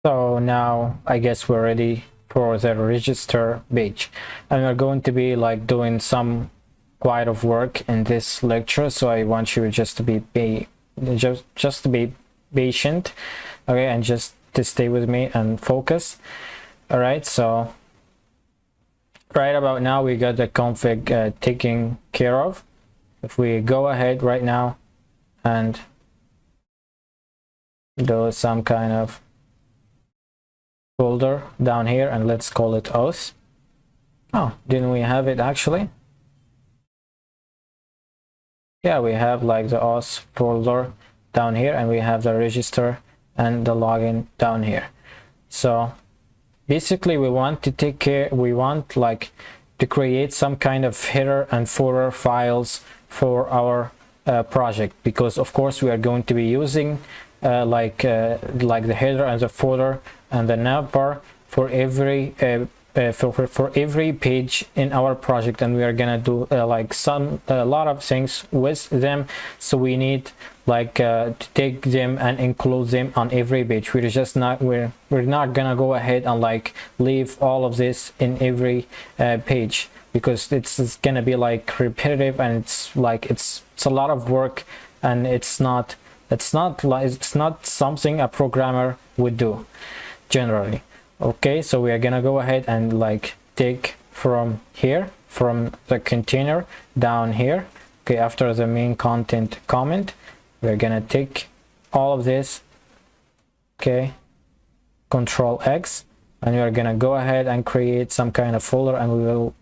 So now I guess we're ready for the register page, and we're going to be like doing some quite of work in this lecture, so I want you just to be just to be patient, okay, and just to stay with me and focus. All right, so right about now we got the config taken care of. If we go ahead right now and do some kind of folder down here, and let's call it auth. Oh, didn't we have it actually? Yeah, we have like the auth folder down here, and we have the register and the login down here. So basically we want to take care, we want like to create some kind of header and footer files for our project, because of course we are going to be using like the header and the footer and the navbar for every for every page in our project, and we are gonna do like a lot of things with them. So we need like to take them and include them on every page. We're not gonna go ahead and like leave all of this in every page, because it's gonna be like repetitive, and it's like it's a lot of work, and it's not something a programmer would do generally. Okay, so we are gonna go ahead and like take from here, from the container down here, okay, after the main content comment, we're gonna take all of this, okay, Control X, and we are gonna go ahead and create some kind of folder, and we will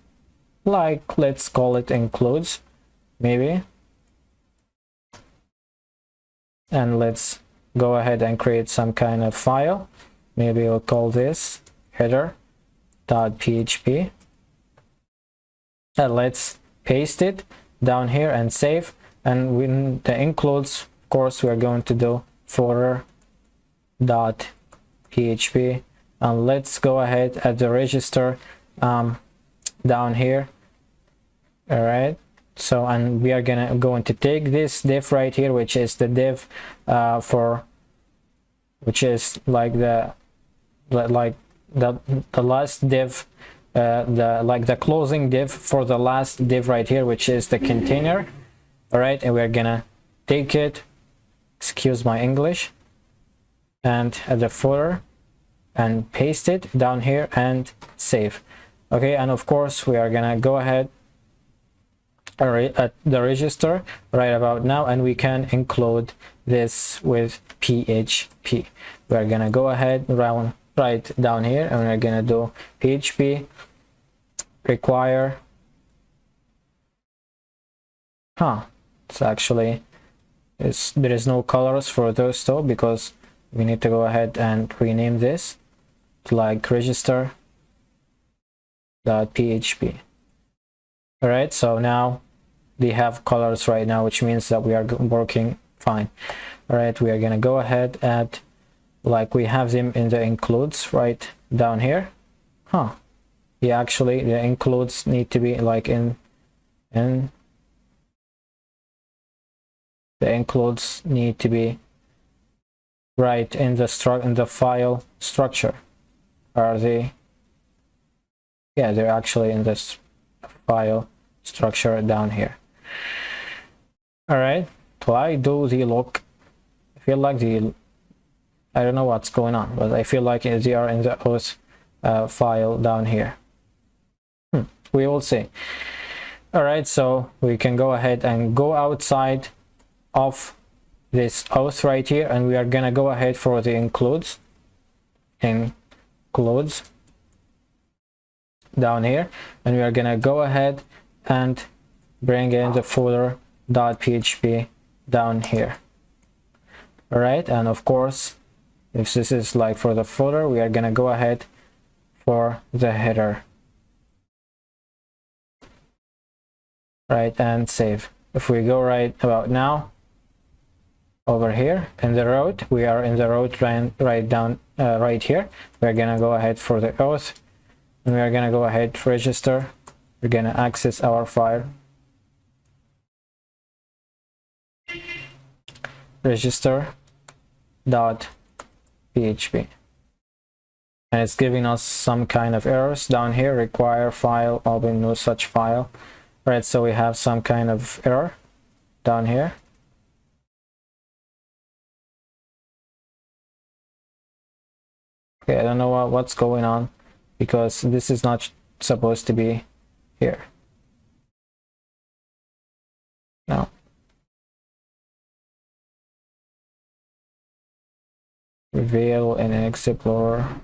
like, let's call it includes maybe, and let's go ahead and create some kind of file. Maybe we'll call this header.php, and let's paste it down here and save. And when the includes, of course, we are going to do footer.php, and let's go ahead at the register down here. All right, so, and we are going to take this div right here, which is the div which is like the last div, the closing div for the last div right here, which is the container. All right, and we're gonna take it, excuse my English, and at the footer and paste it down here and save. Okay, and of course we are gonna go ahead at the register right about now, and we can include this with PHP. We're gonna go ahead right down here, and we're gonna do PHP require it's actually there is no colors for those two, because we need to go ahead and rename this to like register.php. all right, so now they have colors right now, which means that we are working fine. All right, we are gonna go ahead and like we have them in the includes right down here. Yeah, actually the includes need to be like in the includes need to be right in the file structure. Are they? Yeah, they're actually in this file structure down here. All right, why do they look, I feel like I don't know what's going on, but I feel like they are in the auth file down here. We will see. All right, so we can go ahead and go outside of this auth right here, and we are gonna go ahead for the includes down here, and we are gonna go ahead and bring in the footer.php down here. All right, and of course, if this is like for the footer, we are gonna go ahead for the header, right, and save. If we go right about now over here in the road, we are in the road right down right here. We're gonna go ahead for the auth, and we are gonna go ahead to register. We're gonna access our file, register.php. and it's giving us some kind of errors down here. Require file, open no such file. Right, so we have some kind of error down here. Okay, I don't know what's going on, because this is not supposed to be here. No. Reveal in Explorer.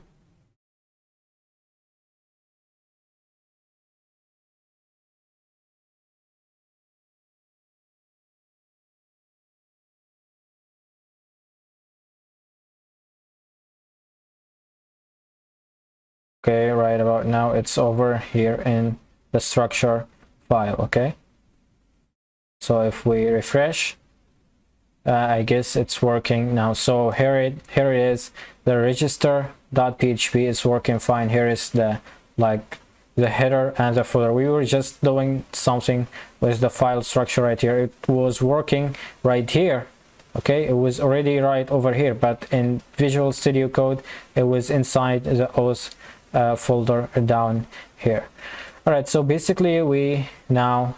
Okay, right about now it's over here in the structure file. Okay, so if we refresh, I guess it's working now. So here it is. The register.php is working fine. Here is the header and the footer. We were just doing something with the file structure right here. It was working right here. Okay, it was already right over here, but in Visual Studio Code it was inside the auth folder down here. All right, so basically we now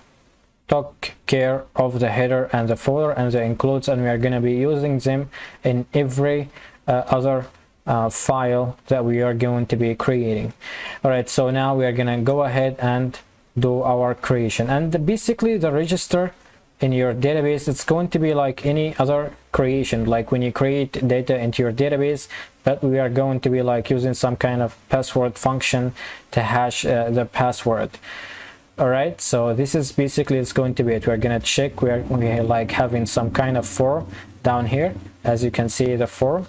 took care of the header and the footer and the includes, and we are going to be using them in every other file that we are going to be creating. All right, so now we are going to go ahead and do our creation. And basically the register in your database, it's going to be like any other creation, like when you create data into your database, but we are going to be like using some kind of password function to hash the password. All right, so this is basically it's going to be it. We're going to check, we're like having some kind of form down here, as you can see the form.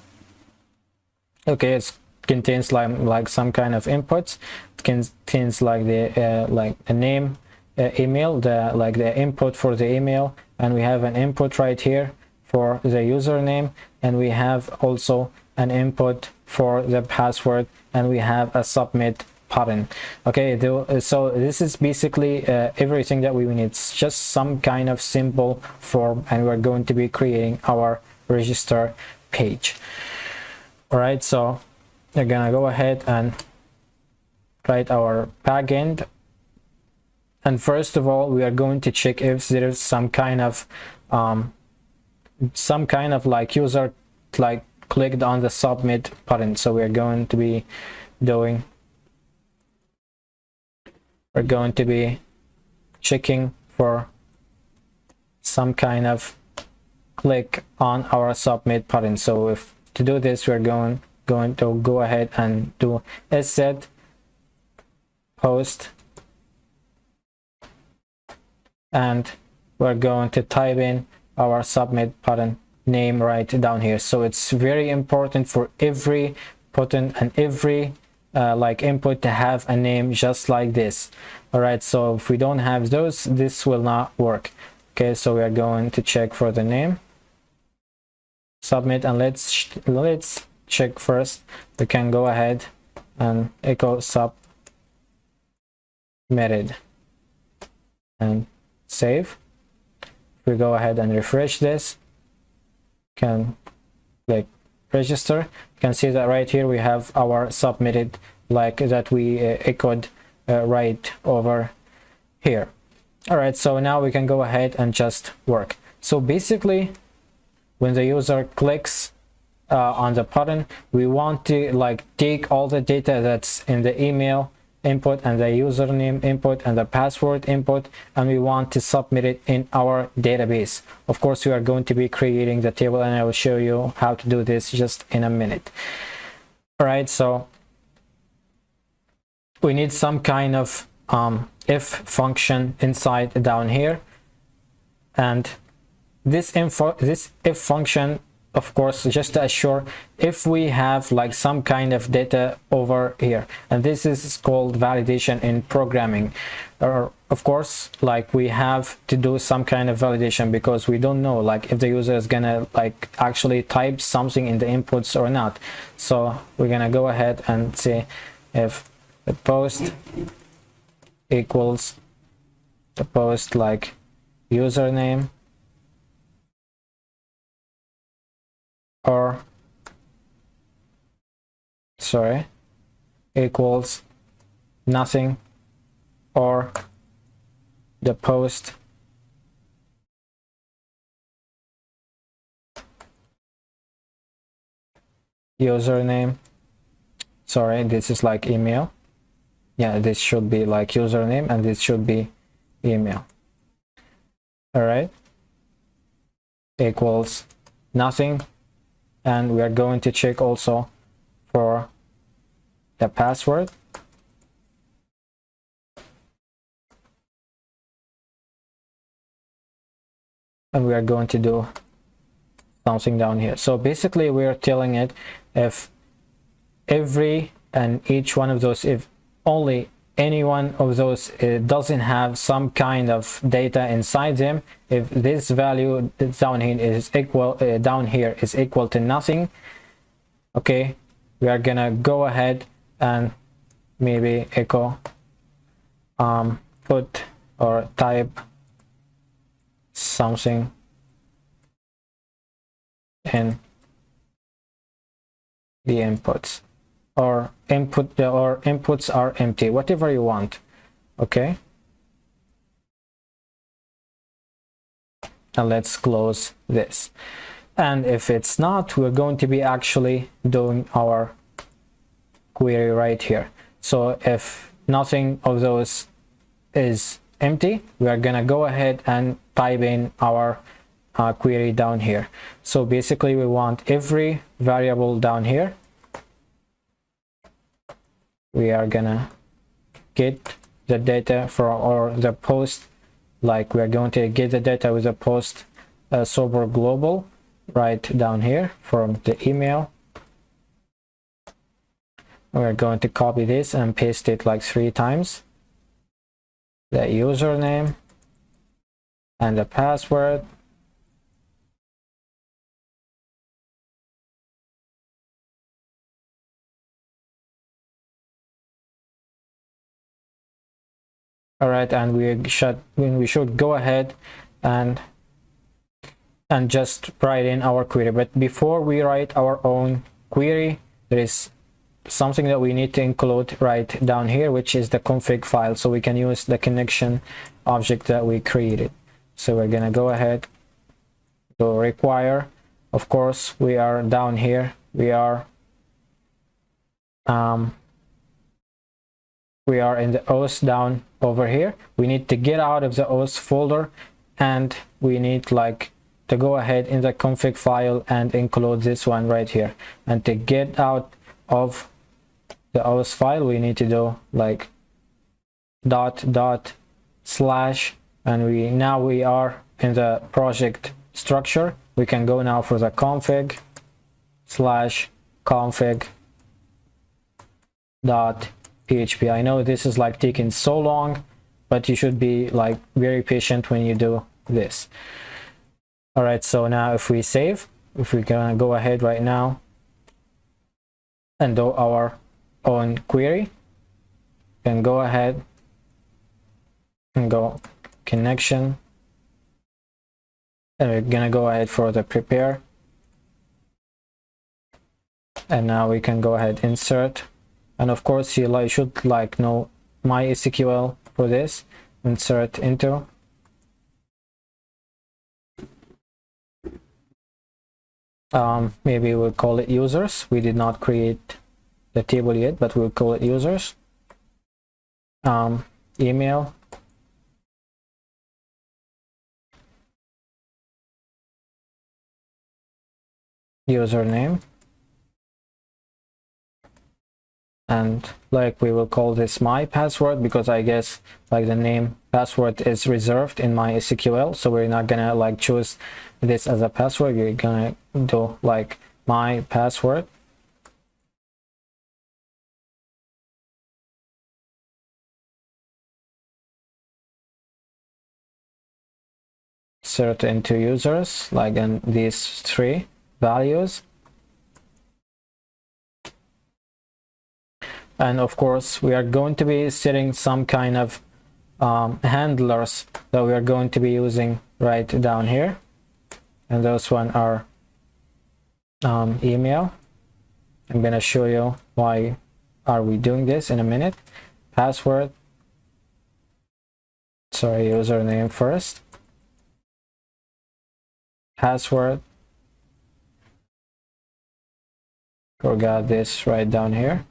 Okay, it contains like some kind of inputs. It contains like the like a name, email, the input for the email, and we have an input right here for the username, and we have also an input for the password, and we have a submit button. Okay, so this is basically everything that we need. It's just some kind of simple form, and we're going to be creating our register page. All right, so we're gonna go ahead and write our backend, and first of all we are going to check if there is some kind of like user like clicked on the submit button. So we're going to be checking for some kind of click on our submit button. So if to do this, we're going to go ahead and do set post, and we're going to type in our submit button name right down here. So it's very important for every button and every like input to have a name just like this. All right, so if we don't have those, this will not work. Okay, so we are going to check for the name, submit, and let's check first. We can go ahead and echo submitted and save. If we go ahead and refresh this, can click register, you can see that right here we have our submitted, like that we echoed right over here. All right, so now we can go ahead and just work. So basically when the user clicks on the button, we want to like take all the data that's in the email input and the username input and the password input, and we want to submit it in our database. Of course, we are going to be creating the table, and I will show you how to do this just in a minute. All right, so we need some kind of if function inside down here, and this if function, of course, just to assure if we have like some kind of data over here, and this is called validation in programming. Or of course, like we have to do some kind of validation because we don't know like if the user is gonna like actually type something in the inputs or not. So we're gonna go ahead and say if the post equals the post like username or sorry, equals nothing, or the post username, sorry, this is like email, yeah, this should be like username and this should be email. All right, equals nothing, and we are going to check also for the password. And we are going to do something down here. So basically we are telling it if every and each one of those, if only any one of those doesn't have some kind of data inside them, if this value down here is equal to nothing, okay, we are gonna go ahead and maybe echo put or type something in the inputs, or inputs are empty, whatever you want. Okay, and let's close this. And if it's not, we're going to be actually doing our query right here. So if nothing of those is empty, we are gonna go ahead and type in our query down here. So basically we want every variable down here, we are gonna get the data from, or the post, like we are going to get the data with the post server global right down here from the email. We're going to copy this and paste it like 3 times, the username and the password. All right, and we should go ahead and just write in our query. But before we write our own query, there is something that we need to include right down here, which is the config file, so we can use the connection object that we created. So we're gonna go ahead to require, of course we are down here, we are in the OS down over here. We need to get out of the OS folder, and we need like to go ahead in the config file and include this one right here. And to get out of the OS file, we need to do like // and now we are in the project structure. We can go now for the config /config.php. I know this is like taking so long, but you should be like very patient when you do this. All right, so now if we save, if we're gonna go ahead right now and do our own query, then go ahead and go connection, and we're gonna go ahead for the prepare, and now we can go ahead insert, and of course you should like know MySQL for this. Insert into, maybe we'll call it users. We did not create the table yet, but we'll call it users. Email, username, and like we will call this my password, because I guess like the name password is reserved in MySQL, so we're not gonna like choose this as a password. We're gonna do like my password. Insert into users, like in these 3 values. And of course we are going to be setting some kind of handlers that we are going to be using right down here, and those one are email. I'm gonna show you why are we doing this in a minute. Password, sorry, username first, password, forgot this right down here.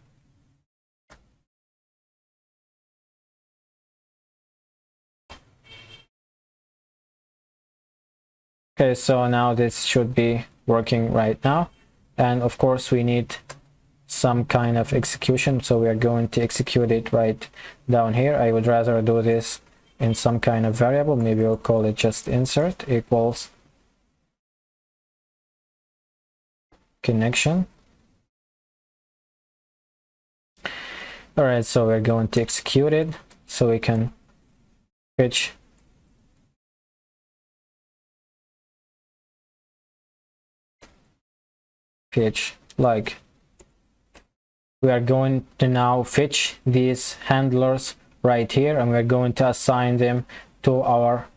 Okay, so now this should be working right now, and of course we need some kind of execution, so we are going to execute it right down here. I would rather do this in some kind of variable. Maybe we'll call it just insert equals connection. All right, so we're going to execute it so we can fetch like we are going to now fetch these handlers right here, and we're going to assign them to our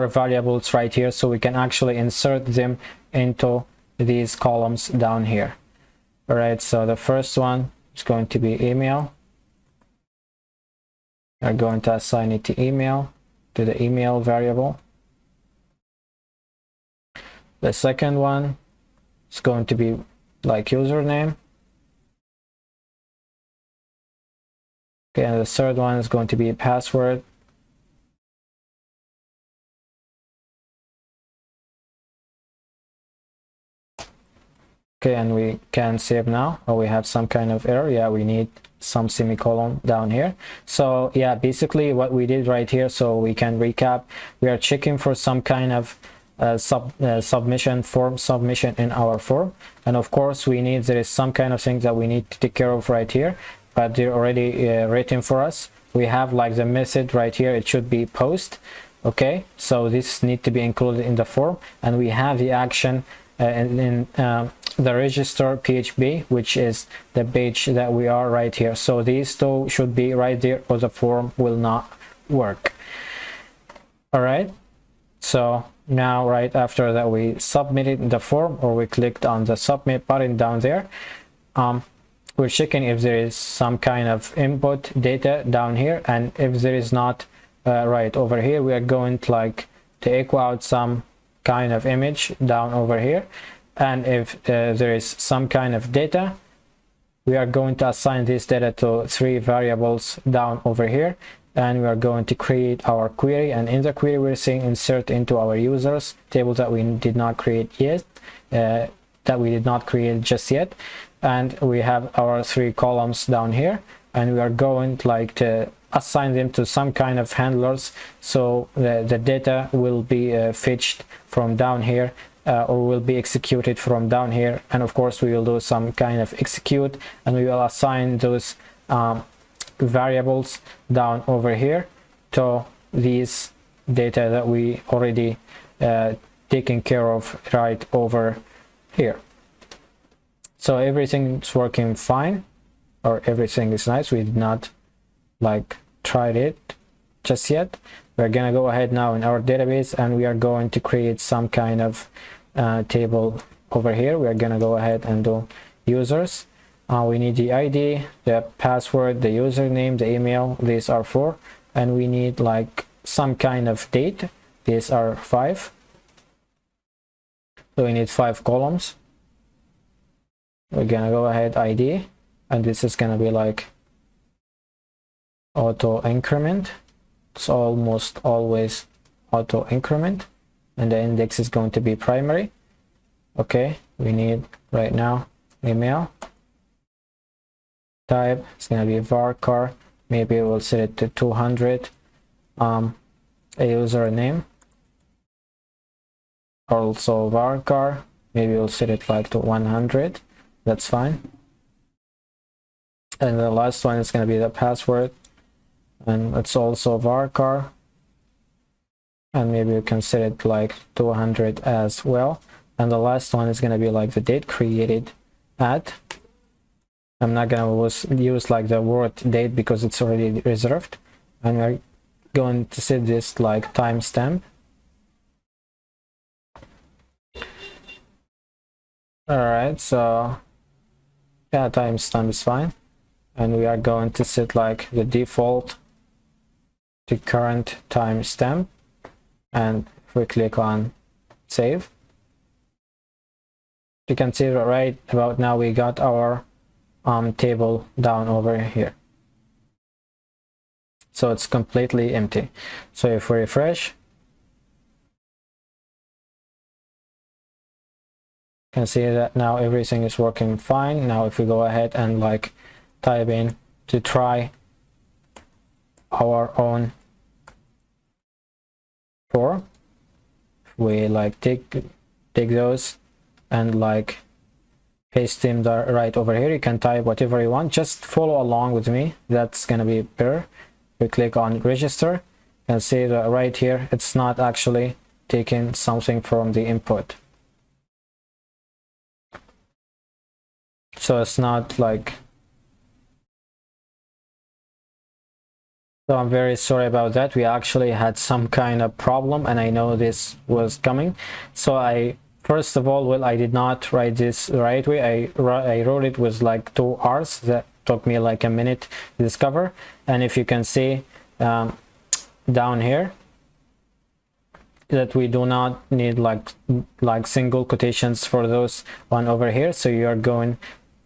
variables right here, so we can actually insert them into these columns down here. All right, so the first one is going to be email. We're going to assign it to email, to the email variable. The second one is going to be like username. Okay, and the third one is going to be password. Okay, and we can save now. Oh, we have some kind of error. Yeah, we need some semicolon down here. So yeah, basically what we did right here, so we can recap, we are checking for some kind of submission in our form, and of course there is some kind of thing that we need to take care of right here, but they're already written for us. We have like the method right here, it should be post. Okay, so this need to be included in the form, and we have the action in the register PHP, which is the page that we are right here. So these two should be right there, or the form will not work. All right, so now right after that we submitted the form, or we clicked on the submit button down there, we're checking if there is some kind of input data down here, and if there is not, right over here we are going to like to echo out some kind of image down over here, and if there is some kind of data, we are going to assign this data to 3 variables down over here, and we are going to create our query, and in the query we're saying insert into our users table that we did not create yet, just yet, and we have our 3 columns down here, and we are going to like to assign them to some kind of handlers, so the data will be fetched from down here, or will be executed from down here, and of course we will do some kind of execute, and we will assign those variables down over here to these data that we already taken care of right over here. So everything is working fine, or everything is nice. We did not like tried it just yet. We're gonna go ahead now in our database, and we are going to create some kind of table over here. We are gonna go ahead and do users. We need the ID, the password, the username, the email. These are 4, and we need like some kind of date. These are 5, so we need 5 columns. We're gonna go ahead ID, and this is gonna be like auto increment. It's almost always auto increment, and the index is going to be primary. Okay, we need right now email. Type is going to be varchar. Maybe we'll set it to 200. A username, also varchar. Maybe we'll set it like to 100. That's fine. And the last one is going to be the password, and it's also varchar, and maybe you can set it like 200 as well. And the last one is going to be like the date created at. I'm not going to use like the word date because it's already reserved, and we're going to set this like timestamp. All right, so Yeah, timestamp is fine, and we are going to set like the default to current timestamp, and if we click on save, you can see that right about now we got our table down over here, so it's completely empty. So if we refresh, you can see that now everything is working fine. Now if we go ahead and like type in to try our own for, we like take those and like paste them right over here. You can type whatever you want, just follow along with me, that's gonna be better. We click on register, you can see that right here it's not actually taking something from the input, so it's not like, so I'm very sorry about that. We actually had some kind of problem, and I know this was coming. So I first of all, well, I did not write this the right way. I wrote it with like 2 R's. That took me like a minute to discover. And if you can see down here that we do not need like single quotations for those one over here. So you are going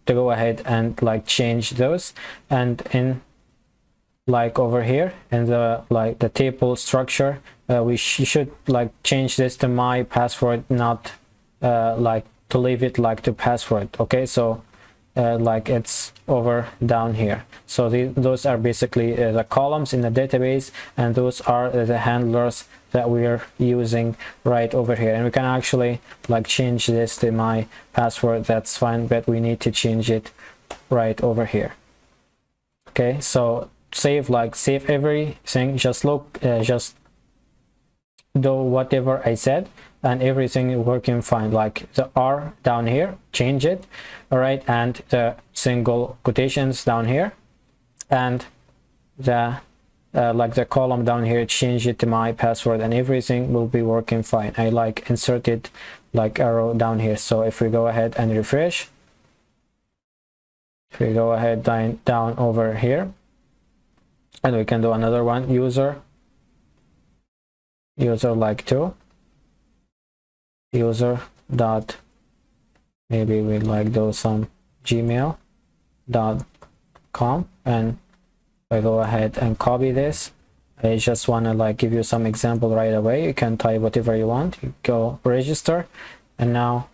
to go ahead and like change those, and in like over here in the like the table structure, we should like change this to my password, not like to leave it like the password. Okay, so like it's over down here. So those are basically the columns in the database, and those are the handlers that we are using right over here. And we can actually like change this to my password, that's fine, but we need to change it right over here. Okay, so save everything, just look, just do whatever I said, and everything working fine. Like the R down here, change it, all right, and the single quotations down here, and the like the column down here, change it to my password, and everything will be working fine. I like inserted like arrow down here. So if we go ahead and refresh, if we go ahead down over here, and we can do another one, user like 2, user dot, maybe we like do some gmail.com, and I go ahead and copy this. I just want to like give you some example right away. You can type whatever you want, you go register, and now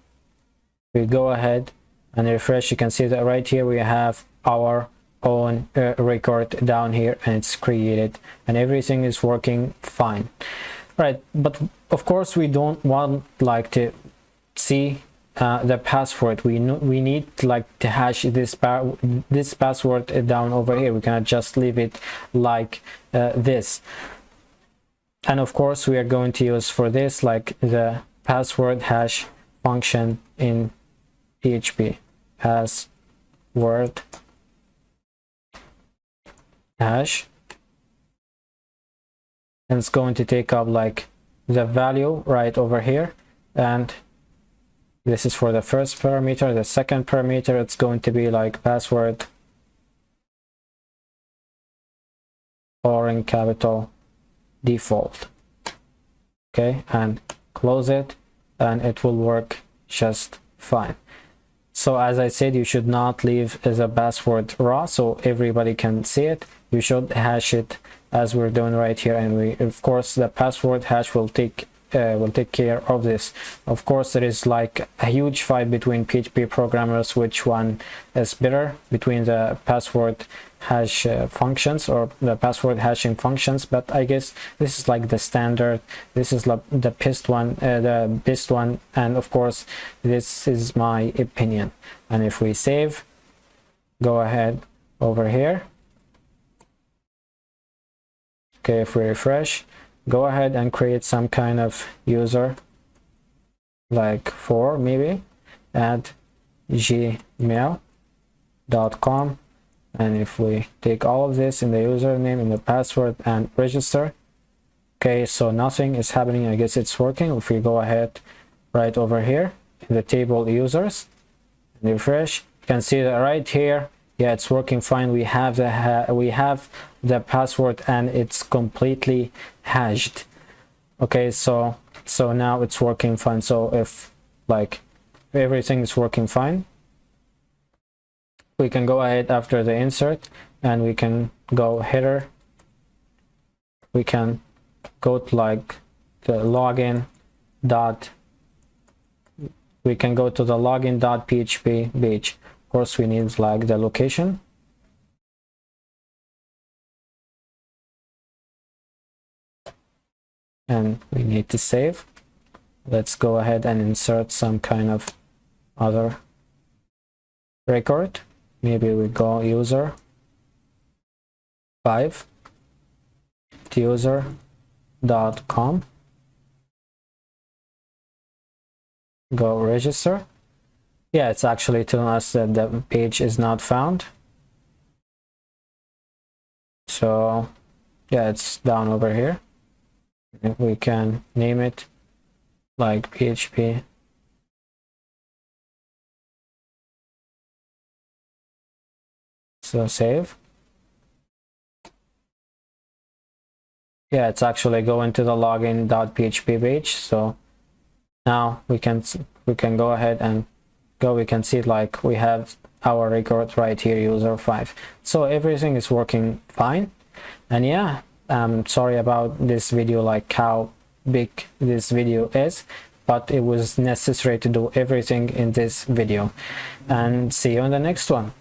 we go ahead and refresh. You can see that right here we have our own record down here, and it's created, and everything is working fine, right? But of course we don't want like to see the password. We need like to hash this password down over here. We cannot just leave it like this. And of course we are going to use for this like the password hash function in PHP, password hash, and it's going to take up like the value right over here, and this is for the first parameter. The second parameter, it's going to be like password, or in capital default. Okay, and close it, and it will work just fine. So as I said, you should not leave the password raw so everybody can see it. You should hash it as we're doing right here, and we of course the password hash will take care of this. Of course there is like a huge fight between PHP programmers which one is better between the password hash functions or the password hashing functions, but I guess this is like the standard, this is like the best one, and of course this is my opinion. And if we save, go ahead over here, okay, if we refresh, go ahead and create some kind of user like 4 maybe at gmail.com, and if we take all of this in the username and the password and register, okay, so nothing is happening. I guess it's working. If we go ahead right over here in the table users and refresh, you can see that right here. Yeah, it's working fine. We have the password and it's completely hashed. Okay, so now it's working fine. So if like everything is working fine, we can go ahead after the insert and we can go header. We can go to like the login dot, we can go to the login.php page. Of course, we need like the location. And we need to save. Let's go ahead and insert some kind of other record. Maybe we go user 5 user.com, go register. Yeah, it's actually telling us that the page is not found. So yeah, it's down over here. We can name it like PHP. So save. Yeah, it's actually going to the login.php page. So now we can go ahead and go. We can see like we have our record right here, user 5. So everything is working fine. And yeah, sorry about this video, like how big this video is, but it was necessary to do everything in this video. And see you in the next one.